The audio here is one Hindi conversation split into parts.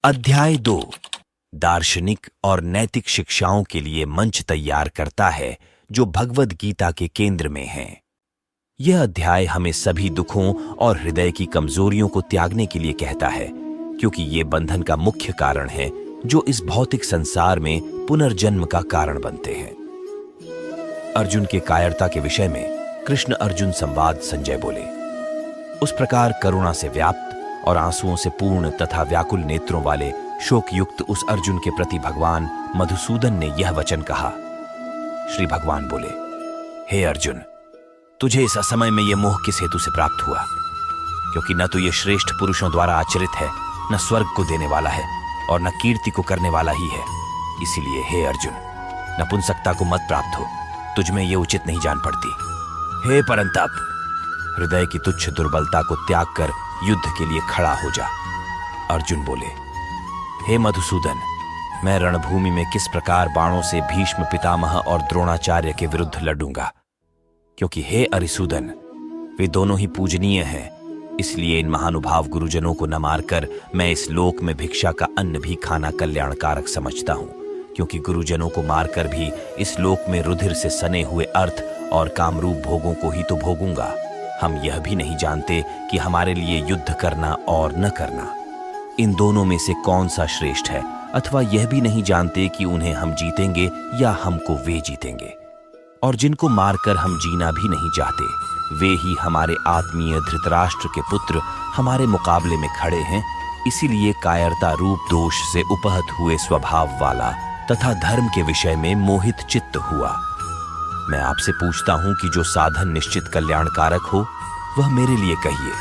अध्याय 2 दार्शनिक और नैतिक शिक्षाओं के लिए मंच तैयार करता है जो भगवद गीता के केंद्र में है। यह अध्याय हमें सभी दुखों और हृदय की कमजोरियों को त्यागने के लिए कहता है, क्योंकि ये बंधन का मुख्य कारण है जो इस भौतिक संसार में पुनर्जन्म का कारण बनते हैं। अर्जुन के कायरता के विषय में कृष्ण अर्जुन संवाद संजय बोले। उस प्रकार करुणा से व्याप्त और आंसुओं से पूर्ण तथा व्याकुल नेत्रों वाले शोकयुक्त उस अर्जुन के प्रति भगवान मधुसूदन ने यह वचन कहा। श्री भगवान बोले, हे अर्जुन, तुझे इस असमय में यह मोह किस हेतु से प्राप्त हुआ? क्योंकि न तो यह श्रेष्ठ पुरुषों द्वारा आचरित है, न स्वर्ग को देने वाला है और न कीर्ति को करने वाला ही है। इसीलिए हे अर्जुन, नपुंसकता को मत प्राप्त हो, तुझमें यह उचित नहीं जान पड़ती। हे परंतप, हृदय की तुच्छ दुर्बलता को त्याग कर युद्ध के लिए खड़ा हो जा। अर्जुन बोले, हे मधुसूदन, मैं रणभूमि में किस प्रकार बाणों से भीष्म पितामह और द्रोणाचार्य के विरुद्ध लड़ूंगा? क्योंकि हे अरिसूदन, वे दोनों ही पूजनीय हैं, इसलिए इन महानुभाव गुरुजनों को न मारकर मैं इस लोक में भिक्षा का अन्न भी खाना कल्याणकारक समझता हूं, क्योंकि गुरुजनों को मारकर भी इस लोक में रुधिर से सने हुए अर्थ और कामरूप भोगों को ही तो भोगूंगा। हम यह भी नहीं जानते कि हमारे लिए युद्ध करना और न करना, इन दोनों में से कौन सा श्रेष्ठ है, अथवा यह भी नहीं जानते कि उन्हें हम जीतेंगे या हमको वे जीतेंगे। और जिनको मारकर हम जीना भी नहीं चाहते, वे ही हमारे आत्मीय धृतराष्ट्र के पुत्र हमारे मुकाबले में खड़े हैं। इसीलिए कायरता रूप दोष से उपहत हुए स्वभाव वाला तथा धर्म के विषय में मोहित चित्त हुआ। मैं आपसे पूछता हूं कि जो साधन निश्चित कल्याणकारक हो वह मेरे लिए कहिए,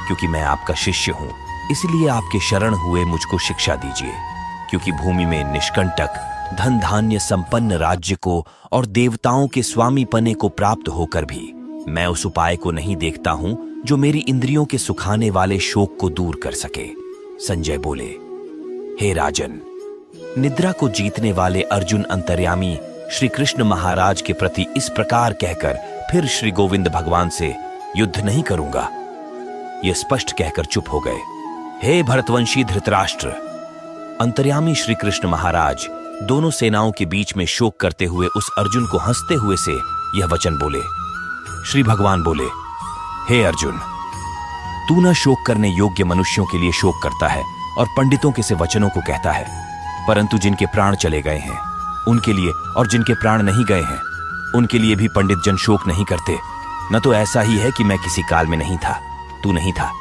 क्योंकि मैं आपका शिष्य हूं। इसलिए आपके शरण हुए मुझको शिक्षा दीजिए, क्योंकि भूमि में निष्कंटक धन धान्य संपन्न राज्य को और देवताओं के स्वामी पने को प्राप्त होकर भी मैं उस उपाय को नहीं देखता हूं जो मेरी इंद्रियों के सुखाने वाले शोक को दूर कर सके। संजय बोले, हे राजन, निद्रा को जीतने वाले अर्जुन अंतर्यामी श्री कृष्ण महाराज के प्रति इस प्रकार कहकर फिर श्री गोविंद भगवान से युद्ध नहीं करूंगा, यह स्पष्ट कहकर चुप हो गए। हे भरतवंशी धृतराष्ट्र, अंतर्यामी श्री कृष्ण महाराज दोनों सेनाओं के बीच में शोक करते हुए उस अर्जुन को हंसते हुए से यह वचन बोले। श्री भगवान बोले, हे अर्जुन, तू न शोक करने योग्य मनुष्यों के लिए शोक करता है और पंडितों के से वचनों को कहता है, परंतु जिनके प्राण चले गए हैं उनके लिए और जिनके प्राण नहीं गए हैं उनके लिए भी पंडित जन शोक नहीं करते। न तो ऐसा ही है कि मैं किसी काल में नहीं था, तू नहीं था,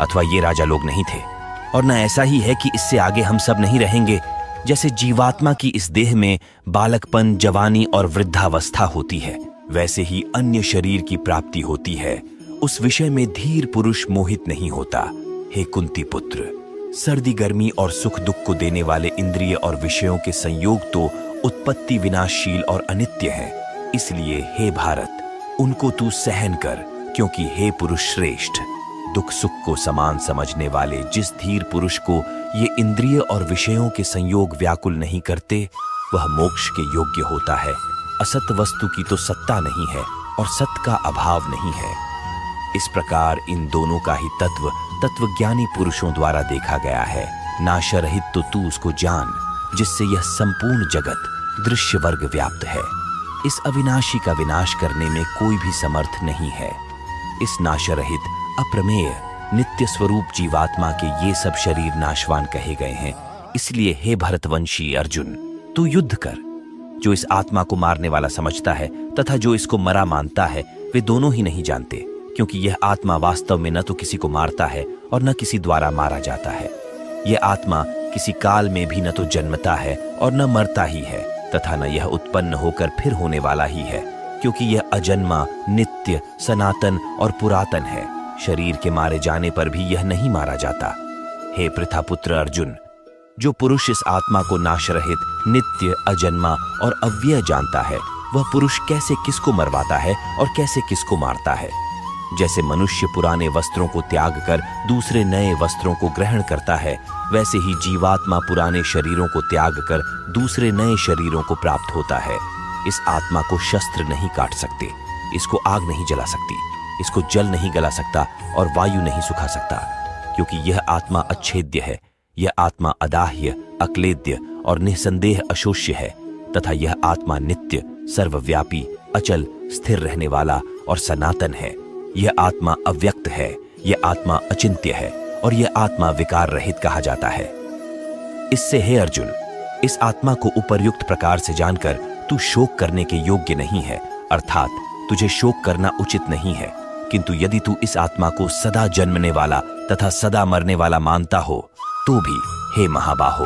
अथवा ये राजा लोग नहीं थे, और न ऐसा ही है कि इससे आगे हम सब नहीं रहेंगे। जैसे जीवात्मा की इस देह में बालकपन, जवानी और वृद्धावस्था होती है, वैसे ही अन्य शरीर की प्राप्ति होती है। उस विषय में धीर पुरुष मोहित नहीं होता। हे कुंती पुत्र, सर्दी गर्मी और सुख दुख को देने वाले इंद्रिय और विषयों के संयोग तो उत्पत्ति विनाशशील और अनित्य हैं। इसलिए हे भारत, उनको तू सहन कर, क्योंकि हे पुरुष श्रेष्ठ, दुख सुख को समान समझने वाले जिस धीर पुरुष को ये इंद्रिय और विषयों के संयोग व्याकुल नहीं करते, वह मोक्ष के योग्य होता है। असत वस्तु की तो सत्ता नहीं है और सत का अभाव नहीं है। इस प्रकार इन दोनों का ही तत्व तत्वज्ञानी पुरुषों द्वारा देखा गया है। नाशरहित तो तू उसको जान, जिससे यह संपूर्ण जगत दृश्य वर्ग व्याप्त है। इस अविनाशी का विनाश करने में कोई भी समर्थ नहीं है। इस नाशरहित अप्रमेय नित्य स्वरूप जीवात्मा के ये सब शरीर नाशवान कहे गए हैं। इसलिए हे भरतवंशी अर्जुन, तू युद्ध कर। जो इस आत्मा को मारने वाला समझता है तथा जो इसको मरा मानता है, वे दोनों ही नहीं जानते, क्योंकि यह आत्मा वास्तव में न तो किसी को मारता है और न किसी द्वारा मारा जाता है। यह आत्मा किसी काल में भी न तो जन्मता है और न मरता ही है, तथा न यह उत्पन्न होकर फिर होने वाला ही है, क्योंकि यह अजन्मा, नित्य, सनातन और पुरातन है। शरीर के मारे जाने पर भी यह नहीं मारा जाता। हे पृथापुत्र अर्जुन, जो पुरुष इस आत्मा को नाशरहित, नित्य, अजन्मा और अव्यय जानता है, वह पुरुष कैसे किसको मरवाता है और कैसे किसको मारता है। जैसे मनुष्य पुराने वस्त्रों को त्याग कर दूसरे नए वस्त्रों को ग्रहण करता है, वैसे ही जीवात्मा पुराने शरीरों को त्याग कर दूसरे नए शरीरों को प्राप्त होता है। इस आत्मा को शस्त्र नहीं काट सकते, इसको आग नहीं जला सकती, इसको जल नहीं गला सकता और वायु नहीं सुखा सकता, क्योंकि यह आत्मा अच्छेद्य है। यह आत्मा अदाह्य, अक्लेद्य और निसंदेह अशोष्य है तथा यह आत्मा नित्य, सर्वव्यापी, अचल, स्थिर रहने वाला और सनातन है। यह आत्मा अव्यक्त है, यह आत्मा अचिंत्य है और यह आत्मा विकार रहित कहा जाता है। इससे हे अर्जुन, इस आत्मा को उपर्युक्त प्रकार से जानकर तू शोक करने के योग्य नहीं है, अर्थात तुझे शोक करना उचित नहीं है। किंतु यदि तू इस आत्मा को सदा जन्मने वाला तथा सदा मरने वाला मानता हो तो भी हे महाबाहो,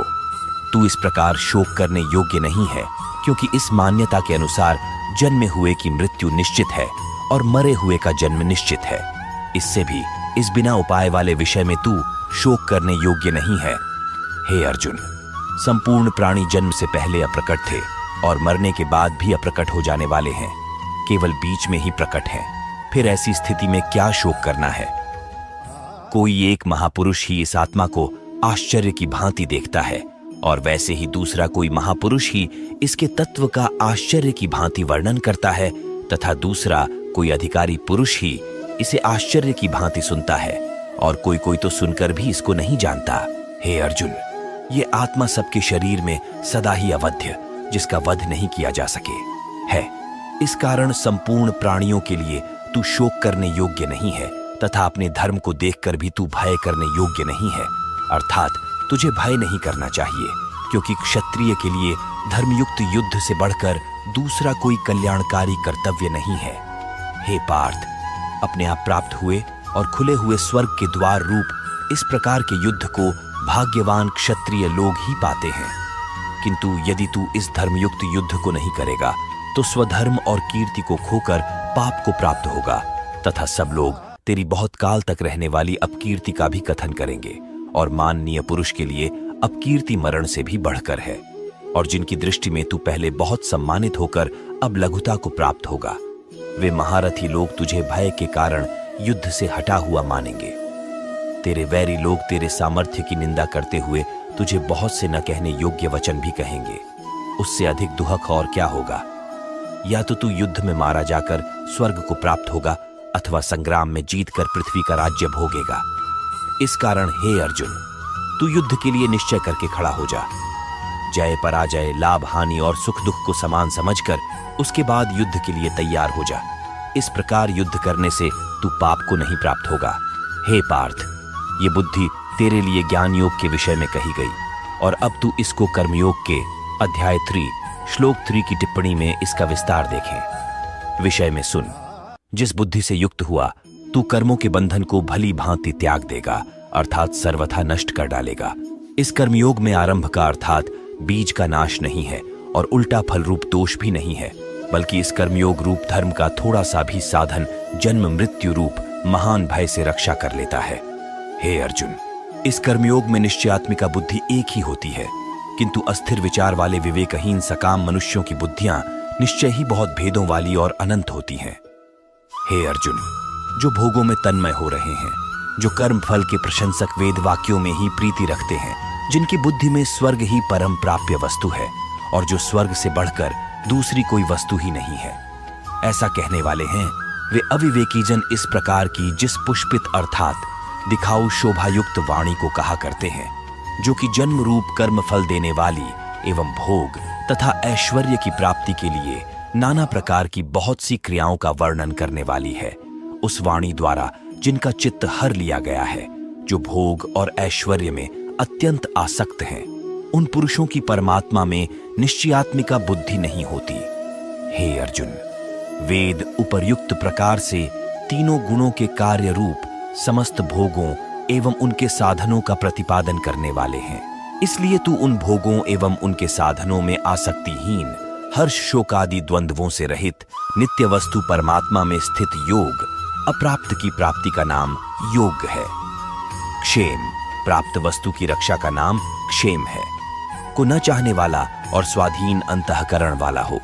तू इस प्रकार शोक करने योग्य नहीं है, क्योंकि इस मान्यता के अनुसार जन्मे हुए की मृत्यु निश्चित है और मरे हुए का जन्म निश्चित है। इससे भी इस बिना उपाय वाले विषय में तू शोक करने योग्य नहीं है। हे अर्जुन, संपूर्ण प्राणी जन्म से पहले अप्रकट थे और मरने के बाद भी अप्रकट हो जाने वाले हैं, केवल बीच में ही प्रकट हैं। फिर ऐसी स्थिति में क्या शोक करना है? कोई एक महापुरुष ही इस आत्मा को आश्चर्य की भांति देखता है और वैसे ही दूसरा कोई महापुरुष ही इसके तत्व का आश्चर्य की भांति वर्णन करता है तथा दूसरा कोई अधिकारी पुरुष ही इसे आश्चर्य की भांति सुनता है और कोई कोई तो सुनकर भी इसको नहीं जानता। हे अर्जुन, ये आत्मा सबके शरीर में सदा ही अवध्य, जिसका वध नहीं किया जा सके है। इस कारण संपूर्ण प्राणियों के लिए तू शोक करने योग्य नहीं है तथा अपने धर्म को देखकर भी तू भय करने योग्य नहीं है, अर्थात तुझे भय नहीं करना चाहिए, क्योंकि क्षत्रिय के लिए धर्मयुक्त युद्ध से बढ़कर दूसरा कोई कल्याणकारी कर्तव्य नहीं है। हे पार्थ, अपने आप प्राप्त हुए और खुले हुए स्वर्ग के द्वार रूप इस प्रकार के युद्ध को भाग्यवान क्षत्रिय लोग ही पाते हैं। किंतु यदि तू इस धर्मयुक्त युद्ध को नहीं करेगा तो स्वधर्म और कीर्ति को खोकर पाप को प्राप्त होगा तथा सब लोग तेरी बहुत काल तक रहने वाली अपकीर्ति का भी कथन करेंगे और माननीय पुरुष के लिए अपकीर्ति मरण से भी बढ़कर है और जिनकी दृष्टि में तू पहले बहुत सम्मानित होकर अब लघुता को प्राप्त होगा, वे महारथी लोग तुझे भय के कारण युद्ध से हटा हुआ मानेंगे। तेरे वैरी लोग तेरे सामर्थ्य की निंदा करते हुए तुझे बहुत से न कहने योग्य वचन भी कहेंगे। उससे अधिक दुहक और क्या होगा? या तो तू युद्ध में मारा जाकर स्वर्ग को प्राप्त होगा अथवा संग्राम में जीतकर पृथ्वी का राज्य भोगेगा। इस कारण हे अर्जुन, तू युद्ध के लिए निश्चय करके खड़ा हो जा। जय पराजय, लाभ हानि और सुख दुख को समान समझकर उसके बाद युद्ध के लिए तैयार हो जा। इस प्रकार युद्ध करने से तू पाप को नहीं प्राप्त होगा। हे पार्थ, ये बुद्धि तेरे लिए ज्ञान योग के विषय में कही गई और अब तू इसको कर्मयोग के अध्याय 3 श्लोक 3 की टिप्पणी में इसका विस्तार देखें। विषय में सुन। जिस बुद्धि से युक्त हुआ तू कर्मों के बंधन को भली भांति त्याग देगा, अर्थात सर्वथा नष्ट कर डालेगा। इस कर्मयोग में आरंभ का अर्थात बीज का नाश नहीं है और उल्टा फल रूप दोष भी नहीं है, बल्कि इस कर्मयोग रूप धर्म का थोड़ा सा भी साधन जन्म मृत्यु रूप महान भय से रक्षा कर लेता है। हे अर्जुन, इस कर्मयोग में निश्चयात्मिका बुद्धि एक ही होती है, किंतु अस्थिर विचार वाले विवेकहीन सकाम मनुष्यों की बुद्धियां निश्चय ही बहुत भेदों वाली और अनंत होती हैं। हे अर्जुन, जो भोगों में तन्मय हो रहे हैं, जो कर्म फल के प्रशंसक वेद वाक्यों में ही प्रीति रखते हैं, जिनकी बुद्धि में स्वर्ग ही परम प्राप्य वस्तु है और जो स्वर्ग से बढ़कर दूसरी कोई वस्तु ही नहीं है, ऐसा कहने वाले हैं, वे अविवेकी जन इस प्रकार की जिस पुष्पित अर्थात दिखाऊ शोभायुक्त वाणी को कहा करते हैं, जो कि जन्म रूप कर्म फल देने वाली एवं भोग तथा ऐश्वर्य की प्राप्ति के लिए नाना प्रकार की बहुत सी क्रियाओं का वर्णन करने वाली है। उस वाणी द्वारा जिनका चित्त हर लिया गया है, जो भोग और ऐश्वर्य में अत्यंत आसक्त हैं, उन पुरुषों की परमात्मा में निश्चयात्मिका बुद्धि नहीं होती। हे अर्जुन, वेद उपर्युक्त प्रकार से तीनों गुणों के कार्य रूप समस्त भोगों एवं उनके साधनों का प्रतिपादन करने वाले हैं। इसलिए तू उन भोगों एवं उनके साधनों में आसक्तिहीन, हर्ष शोकादि द्वंद्वों से रहित नित्य वस्तु परमात्मा में स्थित योग अप्राप्त की प्राप्ति का नाम योग है। क्षेम प्राप्त वस्तु की रक्षा का नाम क्षेम है। को न चाहने वाला और स्वाधीन अंतःकरण वाला हो।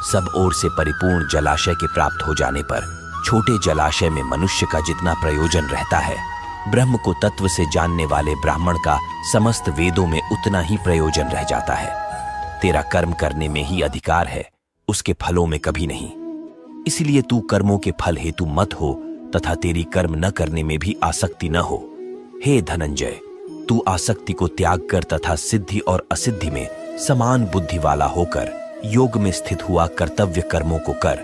सब ओर से परिपूर्ण जलाशय के प्राप्त हो जाने पर छोटे जलाशय में मनुष्य का जितना प्रयोजन रहता है, ब्रह्म को तत्व से जानने वाले ब्राह्मण का समस्त वेदों में उतना ही प्रयोजन रह जाता है। तेरा कर्म करने में ही अधिकार है, उसके फलों में कभी नहीं। इसलिए तू कर्मों के फल हेतु मत हो तथा तेरी कर्म न करने में भी आसक्ति न हो। हे धनंजय, तू आसक्ति को त्याग कर तथा सिद्धि और असिद्धि में समान बुद्धि वाला होकर योग में स्थित हुआ कर्तव्य कर्मों को कर।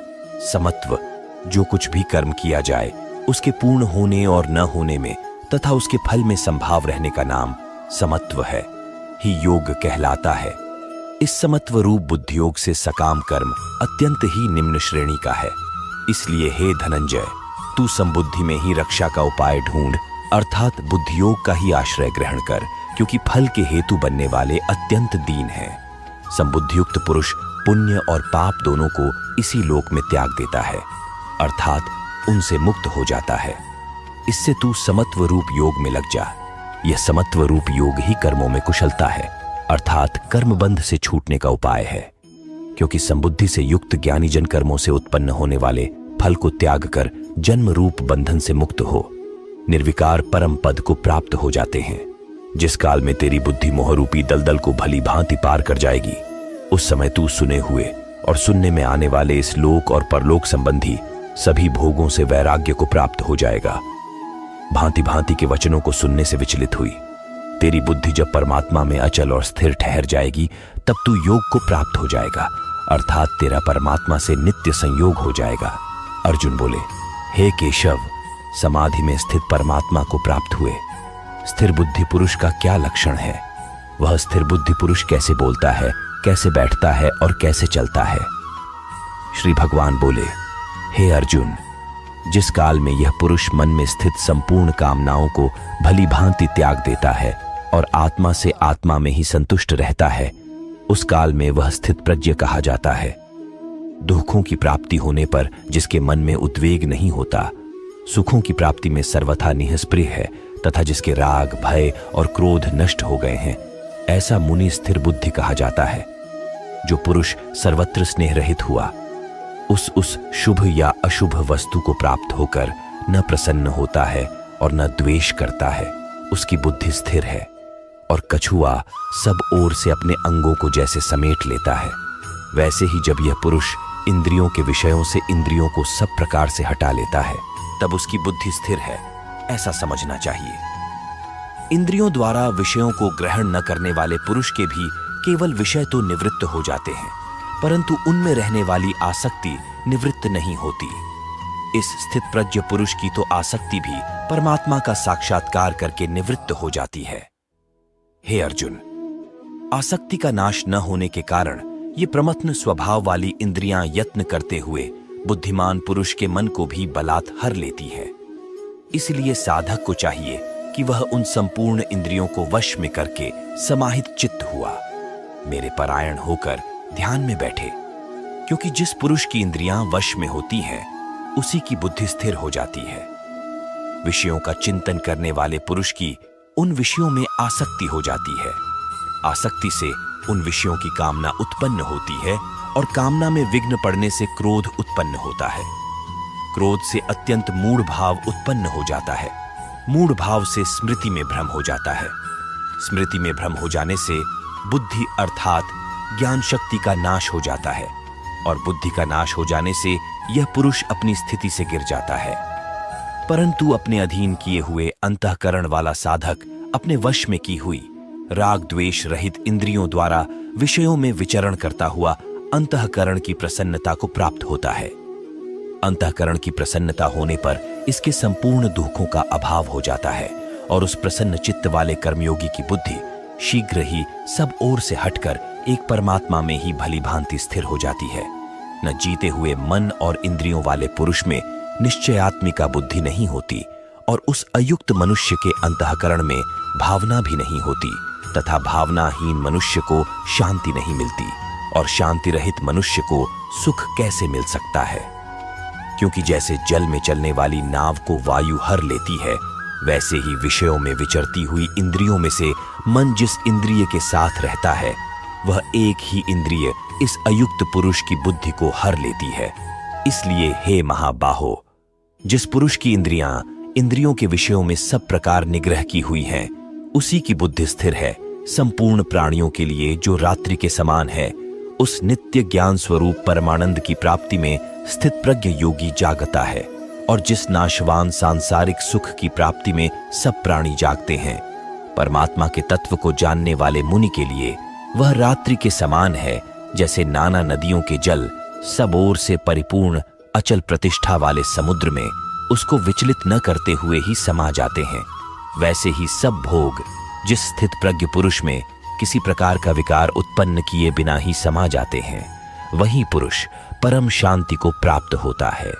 समत्व, जो कुछ भी कर्म किया जाए उसके पूर्ण होने और न होने में तथा उसके फल में संभाव रहने का नाम समत्व है, ही योग कहलाता है। इस समत्व रूप बुद्धियोग से सकाम कर्म अत्यंत ही निम्न श्रेणी का है। इसलिए हे धनंजय, तू समबुद्धि में ही रक्षा का उपाय ढूंढ, अर्थात बुद्धियोग का ही आश्रय ग्रहण कर, क्योंकि फल के हेतु बनने वाले अत्यंत दीन हैं। समबुद्धियुक्त पुरुष पुण्य और पाप दोनों को इसी लोक में त्याग देता है, अर्थात उनसे मुक्त हो जाता है। इससे तू समत्व रूप योग में लग जा। यह समत्व रूप योग ही कर्मों में कुशलता है, अर्थात कर्मबंध से छूटने का उपाय है। क्योंकि समबुद्धि से युक्त ज्ञानी जन कर्मों से उत्पन्न होने वाले फल को त्याग कर जन्म रूप बंधन से मुक्त हो निर्विकार परम पद को प्राप्त हो जाते हैं। जिस काल में तेरी बुद्धि मोहरूपी दलदल को भली भांति पार कर जाएगी, उस समय तू सुने हुए और सुनने में आने वाले इस लोक और परलोक संबंधी सभी भोगों से वैराग्य को प्राप्त हो जाएगा। भांति भांति के वचनों को सुनने से विचलित हुई तेरी बुद्धि जब परमात्मा में अचल और स्थिर ठहर जाएगी, तब तू योग को प्राप्त हो जाएगा, अर्थात तेरा परमात्मा से नित्य संयोग हो जाएगा। अर्जुन बोले, हे केशव, समाधि में स्थित परमात्मा को प्राप्त हुए स्थिर बुद्धि पुरुष का क्या लक्षण है? वह स्थिर बुद्धि पुरुष कैसे बोलता है, कैसे बैठता है और कैसे चलता है? श्री भगवान बोले, हे अर्जुन, जिस काल में यह पुरुष मन में स्थित संपूर्ण कामनाओं को भली भांति त्याग देता है और आत्मा से आत्मा में ही संतुष्ट रहता है, उस काल में वह स्थित प्रज्ञ कहा जाता है। दुखों की प्राप्ति होने पर जिसके मन में उद्वेग नहीं होता, सुखों की प्राप्ति में सर्वथा निःस्पृह है तथा जिसके राग, भय और क्रोध नष्ट हो गए हैं, ऐसा मुनि स्थिर बुद्धि कहा जाता है। जो पुरुष सर्वत्र स्नेह रहित हुआ, उस शुभ या अशुभ वस्तु को प्राप्त होकर न प्रसन्न होता है और न द्वेष करता है, उसकी बुद्धि स्थिर है। और कछुआ सब ओर से अपने अंगों को जैसे समेट लेता है, वैसे ही जब यह पुरुष इंद्रियों के विषयों से इंद्रियों को सब प्रकार से हटा लेता है, तब उसकी बुद्धि स्थिर है, ऐसा समझना चाहिए। इंद्रियों द्वारा विषयों को ग्रहण न करने वाले पुरुष के भी केवल विषय तो निवृत्त हो जाते हैं, परंतु उनमें रहने वाली आसक्ति निवृत्त नहीं होती। इस स्थित प्रज्ञ पुरुष की तो आसक्ति भी परमात्मा का साक्षात्कार करके निवृत्त हो जाती है। हे अर्जुन, आसक्ति का नाश न होने के कारण ये प्रमथन स्वभाव वाली इंद्रियां यत्न करते हुए बुद्धिमान पुरुष के मन को भी बलात् हर लेती है। इसलिए साधक को चाहिए कि वह उन संपूर्ण इंद्रियों को वश में करके समाहित चित्त हुआ मेरे परायण होकर ध्यान में बैठे, क्योंकि जिस पुरुष की इंद्रियां वश में होती हैं, उसी की बुद्धि स्थिर हो जाती है। विषयों का चिंतन करने वाले पुरुष की उन विषयों में आसक्ति हो जाती है। आसक्ति से उन विषयों की कामना उत्पन्न होती है और कामना में विघ्न पड़ने से क्रोध उत्पन्न होता है। क्रोध से अत्यंत मूढ़ भाव उत्पन्न हो जाता है। मूढ़ भाव से स्मृति में भ्रम हो जाता है। स्मृति में भ्रम हो जाने से बुद्धि अर्थात ज्ञान शक्ति का नाश हो जाता है, और बुद्धि का नाश हो जाने से यह पुरुष अपनी स्थिति से गिर जाता है। परंतु अपने अधीन किए हुए अंतःकरण वाला साधक अपने वश में की हुई राग द्वेष रहित इंद्रियों द्वारा विषयों में विचरण करता हुआ अंतःकरण की प्रसन्नता को प्राप्त होता है। अंतःकरण की प्रसन्नता होने पर इसके संपूर्ण दुखों का अभाव हो जाता है, और उस प्रसन्न चित्त वाले कर्मयोगी की बुद्धि शीघ्र ही सब ओर से हटकर एक परमात्मा में ही भली भांति स्थिर हो जाती है। न जीते हुए मन और इंद्रियों वाले पुरुष में निश्चयात्मिका बुद्धि नहीं होती, और उस अयुक्त मनुष्य के अंतःकरण में भावना भी नहीं होती, तथा भावनाहीन मनुष्य को शांति नहीं मिलती, और शांति रहित मनुष्य को सुख कैसे मिल सकता है? क्योंकि जैसे जल में चलने वाली नाव को वायु हर लेती है, वैसे ही विषयों में विचरती हुई इंद्रियों में से मन जिस इंद्रिय के साथ रहता है, वह एक ही इंद्रिय इस अयुक्त पुरुष की बुद्धि को हर लेती है। इसलिए हे महाबाहो, जिस पुरुष की इंद्रियों के विषयों में सब प्रकार निग्रह की हुई हैं, उसी की बुद्धि स्थिर है। संपूर्ण प्राणियों के लिए जो रात्रि के समान है, उस नित्य ज्ञान स्वरूप परमानंद की प्राप्ति में स्थित प्रज्ञ योगी जागता है, और जिस नाशवान सांसारिक सुख की प्राप्ति में सब प्राणी जागते हैं, परमात्मा के तत्व को जानने वाले मुनि के लिए वह रात्रि के समान है, जैसे नाना नदियों के जल सब ओर से परिपूर्ण अचल प्रतिष्ठा वाले समुद्र में उसको विचलित न करते हुए ही समा जाते हैं। वैसे ही सब भोग जिस स्थित प्रज्ञ पुरुष में किसी प्रकार का विकार उत्पन्न किए बिना ही समा जाते हैं, वही पुरुष परम शांति को प्राप्त होता है।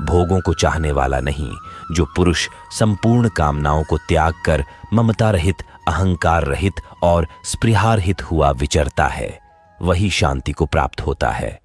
भोगों को चाहने वाला नहीं, जो पुरुष संपूर्ण कामनाओं को त्याग कर ममता रहित, अहंकार रहित और स्पृहारहित हुआ विचरता है, वही शांति को प्राप्त होता है।